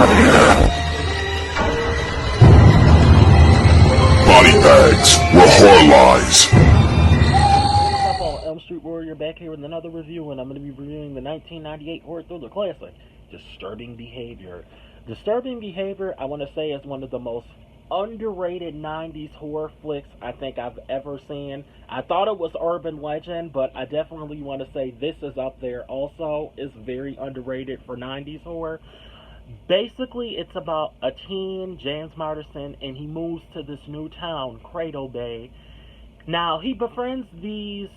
Body bags were horror lies. What's up, all? Elm Street Warrior back here with another review, and I'm going to be reviewing the 1998 horror thriller classic, Disturbing Behavior. Disturbing Behavior, I want to say, is one of the most underrated 90s horror flicks I think I've ever seen. I thought it was urban legend, but I definitely want to say this is up there also. It's very underrated for 90s horror. Basically, it's about a teen, James Marsden, and he moves to this new town, Cradle Bay. Now, he befriends these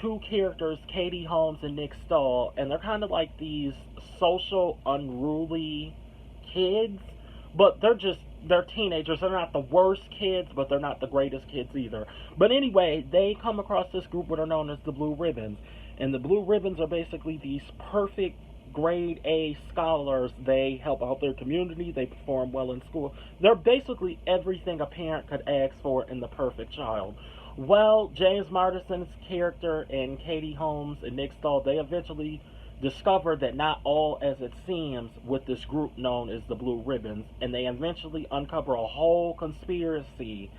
two characters, Katie Holmes and Nick Stahl, and they're kind of like these social, unruly kids, but they're teenagers. They're not the worst kids, but they're not the greatest kids either. But anyway, they come across this group that are known as the Blue Ribbons, and the Blue Ribbons are basically these perfect grade A scholars. They help out their community, they perform well in school. They're basically everything a parent could ask for in the perfect child. Well, James Marsden's character and Katie Holmes and Nick Stahl, they eventually discover that not all as it seems with this group known as the Blue Ribbons, and they eventually uncover a whole conspiracy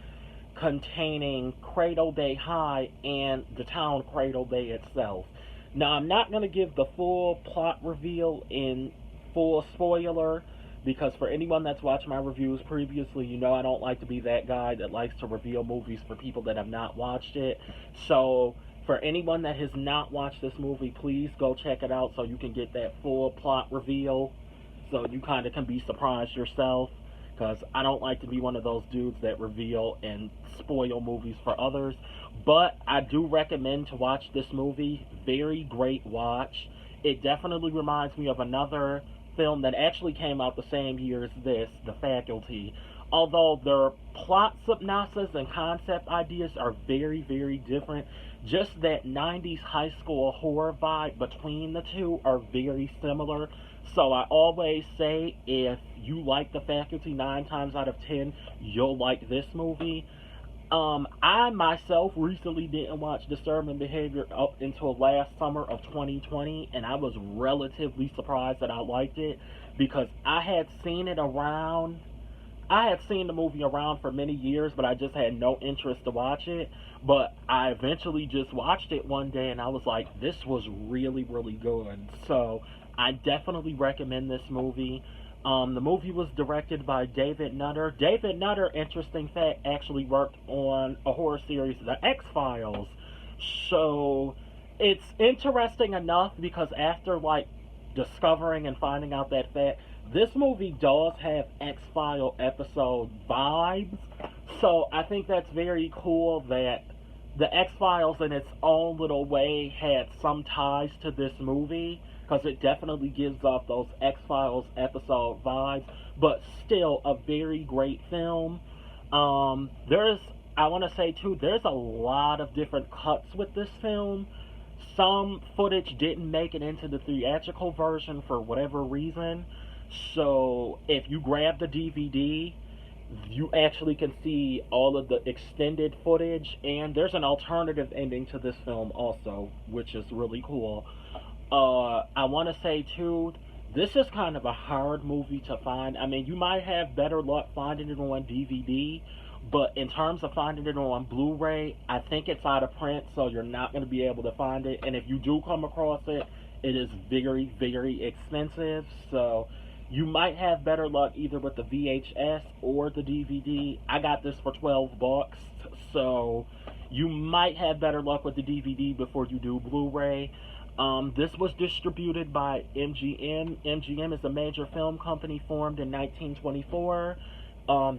containing Cradle Bay High and the town Cradle Bay itself. Now, I'm not going to give the full plot reveal in full spoiler, because for anyone that's watched my reviews previously, you know I don't like to be that guy that likes to reveal movies for people that have not watched it. So, for anyone that has not watched this movie, please go check it out so you can get that full plot reveal, so you kind of can be surprised yourself, because I don't like to be one of those dudes that reveal and spoil movies for others. But I do recommend to watch this movie. Very great watch. It definitely reminds me of another film that actually came out the same year as this, The Faculty. Although their plot synopsis and concept ideas are very, very different, just that 90s high school horror vibe between the two are very similar. So I always say, if you like The Faculty 9 times out of 10, you'll like this movie. I myself recently didn't watch Disturbing Behavior up until last summer of 2020, and I was relatively surprised that I liked it, because I had seen the movie around for many years, but I just had no interest to watch it. But I eventually just watched it one day, and I was like, this was really, really good. So I definitely recommend this movie. The movie was directed by David Nutter. David Nutter, interesting fact, actually worked on a horror series, The X-Files. So it's interesting enough, because after discovering and finding out that fact, this movie does have X-File episode vibes. So I think that's very cool that the X-Files in its own little way had some ties to this movie, because it definitely gives off those X-Files episode vibes, but still a very great film. I want to say too, there's a lot of different cuts with this film. Some footage didn't make it into the theatrical version for whatever reason. So if you grab the DVD, you actually can see all of the extended footage, and there's an alternative ending to this film also, which is really cool. I want to say too, this is kind of a hard movie to find. I mean, you might have better luck finding it on DVD, but in terms of finding it on Blu-ray, I think it's out of print, so you're not going to be able to find it. And if you do come across it, it is very, very expensive. So you might have better luck either with the VHS or the DVD. I got this for $12, so you might have better luck with the DVD before you do Blu-ray. This was distributed by MGM. MGM is a major film company formed in 1924.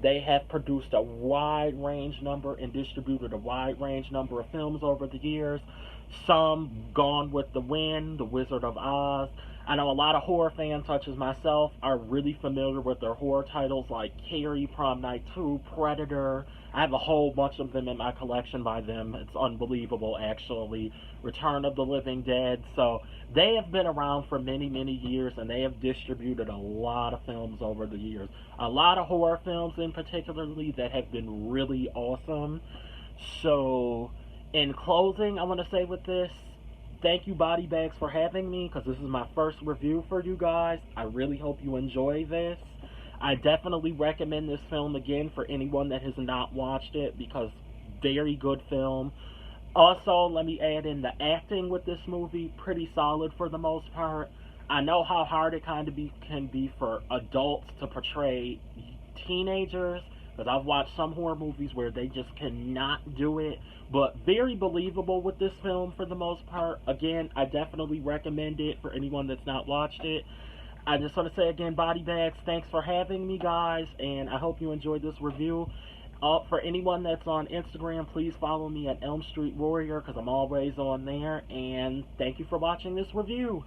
They have produced a wide range number and distributed a wide range number of films over the years. Some Gone with the Wind, The Wizard of Oz. I know a lot of horror fans, such as myself, are really familiar with their horror titles like Carrie, Prom Night 2, Predator. I have a whole bunch of them in my collection by them. It's unbelievable, actually. Return of the Living Dead. So they have been around for many, many years, and they have distributed a lot of films over the years. A lot of horror films in particularly that have been really awesome. So in closing, I want to say with this, thank you, Body Bags, for having me, because this is my first review for you guys. I really hope you enjoy this. I definitely recommend this film again for anyone that has not watched it, because very good film. Also, let me add in the acting with this movie, pretty solid for the most part. I know how hard it can be for adults to portray teenagers, because I've watched some horror movies where they just cannot do it, but very believable with this film for the most part. Again, I definitely recommend it for anyone that's not watched it. I just want to say again, Body Bags, thanks for having me, guys, and I hope you enjoyed this review. For anyone that's on Instagram, please follow me at Elm Street Warrior, because I'm always on there, and thank you for watching this review.